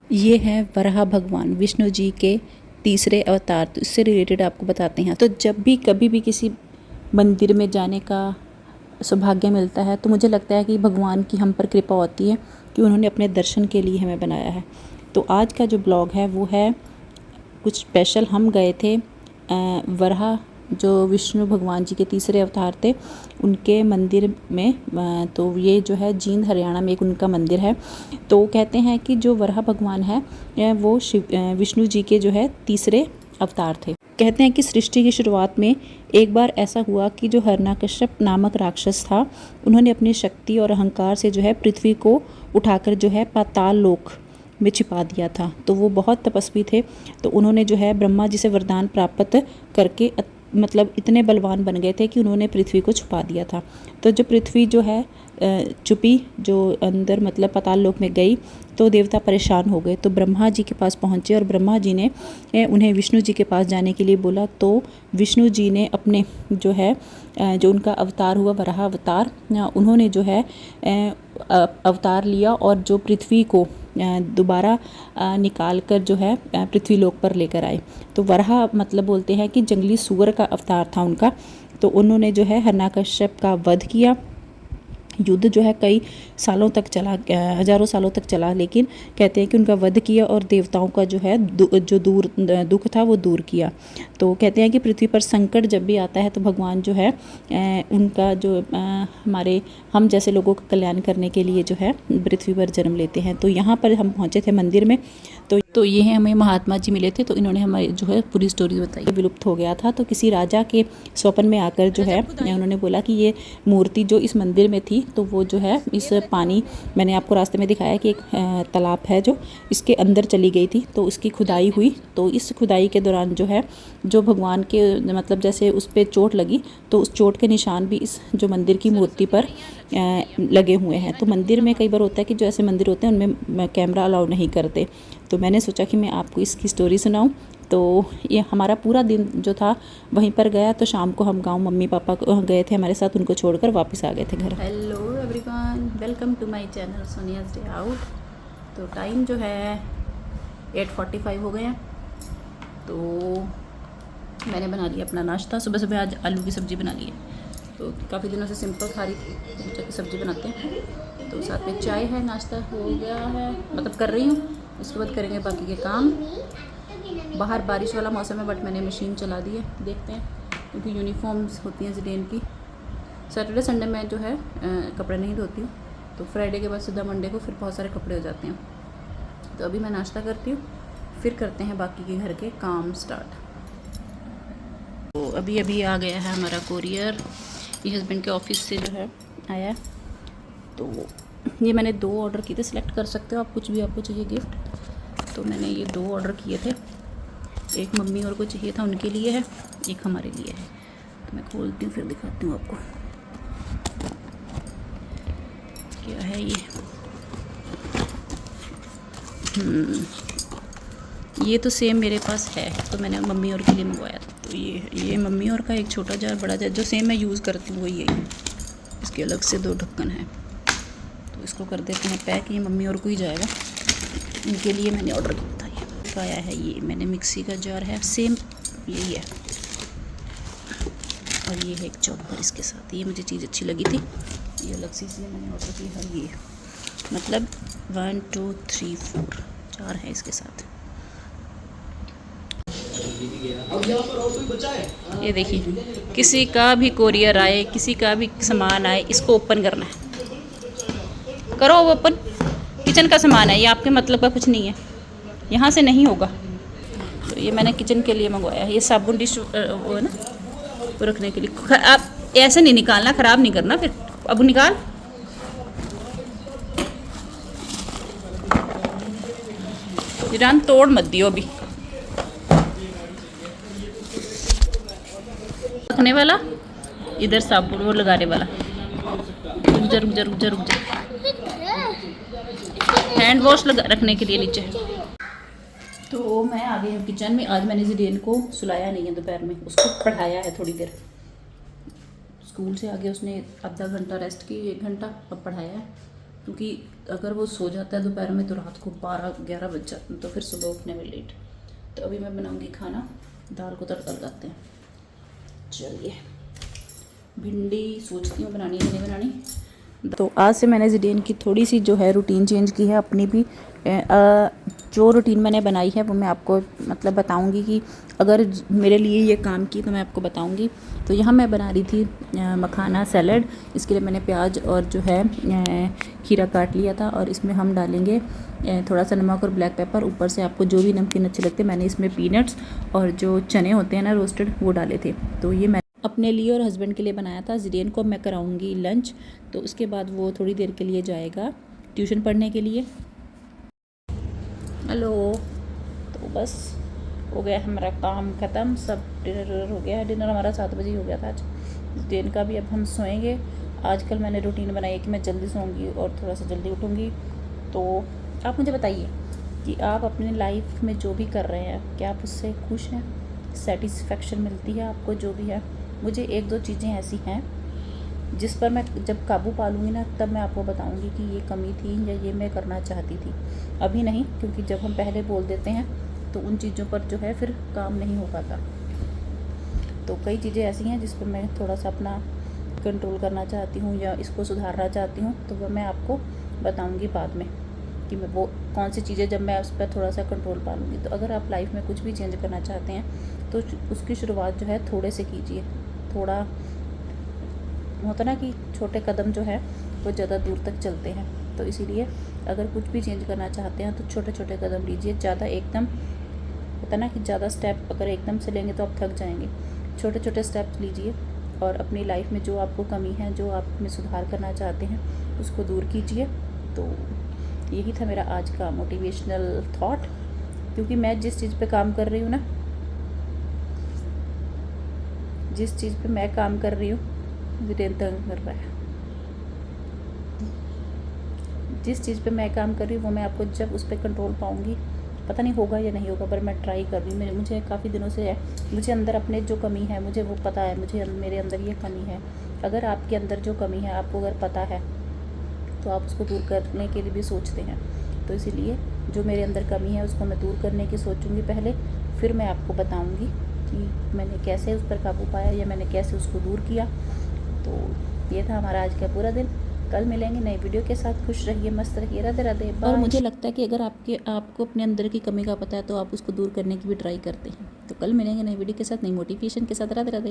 ये है वराह भगवान विष्णु जी के तीसरे अवतार। तो इससे रिलेटेड आपको बताते हैं। तो जब भी कभी भी किसी मंदिर में जाने का सौभाग्य मिलता है तो मुझे लगता है कि भगवान की हम पर कृपा होती है कि उन्होंने अपने दर्शन के लिए हमें बनाया है। तो आज का जो ब्लॉग है वो है कुछ स्पेशल। हम गए थे वराह, जो विष्णु भगवान जी के तीसरे अवतार थे, उनके मंदिर में। तो ये जो है जींद हरियाणा में एक उनका मंदिर है। तो कहते हैं कि जो वराह भगवान है वो विष्णु जी के जो है तीसरे अवतार थे। कहते हैं कि सृष्टि की शुरुआत में एक बार ऐसा हुआ कि जो हिरण्यकश्यप नामक राक्षस था, उन्होंने अपनी शक्ति और अहंकार से जो है पृथ्वी को उठाकर जो है पाताल लोक में छिपा दिया था। तो वो बहुत तपस्वी थे। तो उन्होंने जो है ब्रह्मा जी से वरदान प्राप्त करके मतलब इतने बलवान बन गए थे कि उन्होंने पृथ्वी को छुपा दिया था। तो जो पृथ्वी जो है चुपी, जो अंदर मतलब पाताल लोक में गई, तो देवता परेशान हो गए। तो ब्रह्मा जी के पास पहुँचे और ब्रह्मा जी ने उन्हें विष्णु जी के पास जाने के लिए बोला। तो विष्णु जी ने अपने जो है जो उनका अवतार हुआ वराह अवतार, उन्होंने जो है अवतार लिया और जो पृथ्वी को दोबारा निकाल कर जो है पृथ्वी लोक पर लेकर आए। तो वराह मतलब बोलते हैं कि जंगली सूअर का अवतार था उनका। तो उन्होंने जो है हिरण्यकश्यप का वध किया। युद्ध जो है कई सालों तक चला, हजारों सालों तक चला, लेकिन कहते हैं कि उनका वध किया और देवताओं का जो है जो दुख था वो दूर किया। तो कहते हैं कि पृथ्वी पर संकट जब भी आता है तो भगवान जो है उनका जो हमारे हम जैसे लोगों का कल्याण करने के लिए जो है पृथ्वी पर जन्म लेते हैं। तो यहाँ पर हम पहुँचे थे मंदिर में। तो ये हमें महात्मा जी मिले थे। तो इन्होंने हमें जो है पूरी स्टोरी बताई। विलुप्त हो गया था, तो किसी राजा के स्वप्न में आकर जो है उन्होंने बोला कि ये मूर्ति जो इस मंदिर में थी, तो वो जो है इस पानी, मैंने आपको रास्ते में दिखाया कि एक तालाब है जो इसके अंदर चली गई थी। तो इसकी खुदाई हुई। तो इस खुदाई के दौरान जो है जो भगवान के मतलब जैसे उस पर चोट लगी, तो उस चोट के निशान भी इस जो मंदिर की मूर्ति पर लगे हुए हैं। तो मंदिर में कई बार होता है कि जो ऐसे मंदिर होते हैं उनमें कैमरा अलाउ नहीं करते। तो मैंने सोचा कि मैं आपको इसकी स्टोरी सुनाऊं। तो ये हमारा पूरा दिन जो था वहीं पर गया। तो शाम को हम गांव मम्मी पापा गए थे हमारे साथ, उनको छोड़कर वापस आ गए थे घर। Hello everyone, welcome to my channel Sonia's day out. तो टाइम जो है 8:45 हो गए हैं। तो मैंने बना लिया अपना नाश्ता। सुबह सुबह आज आलू की सब्ज़ी बना ली है। तो काफ़ी दिनों से सिंपल खा रही थी, सोचा कि सब्ज़ी बनाते हैं। तो साथ में चाय है, नाश्ता हो गया है, मतलब कर रही हूँ। उसके बाद करेंगे बाकी के काम। बाहर बारिश वाला मौसम है, बट मैंने मशीन चला दी है, देखते हैं, क्योंकि यूनिफॉर्म्स होती हैं ज़िडेन की। सैटरडे संडे में जो है कपड़े नहीं धोती हूँ। तो फ्राइडे के बाद सीधा मंडे को फिर बहुत सारे कपड़े हो जाते हैं। तो अभी मैं नाश्ता करती हूँ, फिर करते हैं बाकी के घर के काम स्टार्ट। तो अभी अभी आ गया है हमारा कोरियर, ये हस्बैंड के ऑफिस से जो है आया। तो ये मैंने 2 ऑर्डर किए थे। सिलेक्ट कर सकते हो आप कुछ भी आपको चाहिए गिफ्ट। तो मैंने ये 2 ऑर्डर किए थे। एक मम्मी और को चाहिए था, उनके लिए है, एक हमारे लिए है। तो मैं खोलती हूँ फिर दिखाती हूँ आपको क्या है ये। ये तो सेम मेरे पास है, तो मैंने मम्मी और के लिए मंगवाया था। तो ये मम्मी और का एक छोटा जार बड़ा जार जो सेम मैं यूज़ करती हूँ वही है। इसके अलग से 2 ढक्कन है, तो इसको कर देते हैं पैक। ये मम्मी और को ही जाएगा, इनके लिए मैंने ऑर्डर किया था। ये आया है, ये मैंने मिक्सी का जार है, सेम यही है। और ये है एक चॉपर इसके साथ। ये मुझे चीज़ अच्छी लगी थी, ये अलग से इसलिए मैंने ऑर्डर किया है। ये मतलब 1 2 3 4 4 है इसके साथ। ये देखिए, किसी का भी कोरियर आए, किसी का भी सामान आए, इसको ओपन करना है। करो ओपन। किचन का सामान है ये, आपके मतलब का कुछ नहीं है, यहाँ से नहीं होगा। तो ये मैंने किचन के लिए मंगवाया है। ये साबुन डिश वो है ना, वो रखने के लिए। आप ऐसे नहीं निकालना, ख़राब नहीं करना फिर। अब निकाल। जिरान तोड़ मत दियो अभी। रखने वाला इधर, साबुन वो लगाने वाला। रुक जा रुक जा रुक जा रुक जा। हैंड वॉश लगा रखने के लिए नीचे। तो मैं आ गई हूँ किचन में। आज मैंने ज़िडेन को सुलाया नहीं है दोपहर में, उसको पढ़ाया है थोड़ी देर। स्कूल से आगे उसने आधा घंटा रेस्ट की, 1 घंटा, अब पढ़ाया है। क्योंकि अगर वो सो जाता है दोपहर में तो रात को 12-11 बज जाते हैं, तो फिर सुबह उठने में लेट। तो अभी मैं बनाऊंगी खाना, दाल को तड़का लगाते हैं। चलिए, भिंडी सोचती हूँ बनानी है नहीं बनानी। तो आज से मैंने ज़िडेन की थोड़ी सी जो है रूटीन चेंज की है, अपनी भी जो रूटीन मैंने बनाई है वो मैं आपको मतलब बताऊंगी कि अगर मेरे लिए ये काम की तो मैं आपको बताऊंगी। तो यहाँ मैं बना रही थी मखाना सैलड। इसके लिए मैंने प्याज और जो है खीरा काट लिया था, और इसमें हम डालेंगे थोड़ा सा नमक और ब्लैक पेपर। ऊपर से आपको जो भी नमकीन अच्छे लगते हैं, मैंने इसमें पीनट्स और जो चने होते हैं ना रोस्टेड, वो डाले थे। तो ये मैं अपने लिए और हस्बैंड के लिए बनाया था। ज़िडेन को मैं कराऊंगी लंच, तो उसके बाद वो थोड़ी देर के लिए जाएगा ट्यूशन पढ़ने के लिए। हेलो, तो बस हो गया हमारा काम ख़त्म, सब डिनर हो गया है। डिनर हमारा 7 बजे हो गया था आज। ज़िडेन का भी अब हम सोएंगे। आजकल मैंने रूटीन बनाई है कि मैं जल्दी सोऊंगी और थोड़ा सा जल्दी उठूंगी। तो आप मुझे बताइए कि आप अपनी लाइफ में जो भी कर रहे हैं, क्या आप उससे खुश हैं? सेटिस्फेक्शन मिलती है आपको जो भी है? मुझे 1-2 चीज़ें ऐसी हैं जिस पर मैं जब काबू पा लूँगी ना, तब मैं आपको बताऊँगी कि ये कमी थी या ये मैं करना चाहती थी। अभी नहीं, क्योंकि जब हम पहले बोल देते हैं तो उन चीज़ों पर जो है फिर काम नहीं हो पाता। तो कई चीज़ें ऐसी हैं जिस पर मैं थोड़ा सा अपना कंट्रोल करना चाहती हूँ या इसको सुधारना चाहती हूँ, तो वह मैं आपको बताऊँगी बाद में कि मैं वो कौन सी चीज़ें जब मैं उस पर थोड़ा सा कंट्रोल पा लूँगी। तो अगर आप लाइफ में कुछ भी चेंज करना चाहते हैं तो उसकी शुरुआत जो है थोड़े से कीजिए। थोड़ा होता ना कि छोटे कदम जो है वो ज़्यादा दूर तक चलते हैं। तो इसीलिए अगर कुछ भी चेंज करना चाहते हैं तो छोटे छोटे कदम लीजिए। ज़्यादा एकदम होता ना कि ज़्यादा स्टेप अगर एकदम से लेंगे तो आप थक जाएंगे। छोटे छोटे स्टेप्स लीजिए और अपनी लाइफ में जो आपको कमी है, जो आप में सुधार करना चाहते हैं, उसको दूर कीजिए। तो यही था मेरा आज का मोटिवेशनल थॉट, क्योंकि मैं जिस चीज़ पे काम कर रही हूँ ना, जिस चीज़ पे मैं काम कर रही हूँ, ज़िडेन तंग कर रहा है। जिस चीज़ पे मैं काम कर रही हूँ वो मैं आपको जब उस पर कंट्रोल पाऊँगी, पता नहीं होगा या नहीं होगा, पर मैं ट्राई कर रही हूँ। मुझे काफ़ी दिनों से है, मुझे अंदर अपने जो कमी है मुझे वो पता है, मुझे मेरे अंदर ये कमी है। अगर आपके अंदर जो कमी है आपको अगर पता है तो आप उसको दूर करने के लिए भी सोचते हैं। तो इसीलिए जो मेरे अंदर कमी है उसको मैं दूर करने की सोचूंगी पहले, फिर मैं आपको बताऊंगी कि मैंने कैसे उस पर काबू पाया या मैंने कैसे उसको दूर किया। तो ये था हमारा आज का पूरा दिन। कल मिलेंगे नई वीडियो के साथ। खुश रहिए, मस्त रहिए, राधे राधे। और मुझे लगता है कि अगर आपको अपने अंदर की कमी का पता है तो आप उसको दूर करने की भी ट्राई करते हैं। तो कल मिलेंगे नई वीडियो के साथ, नई मोटिवेशन के साथ। राधे राधे।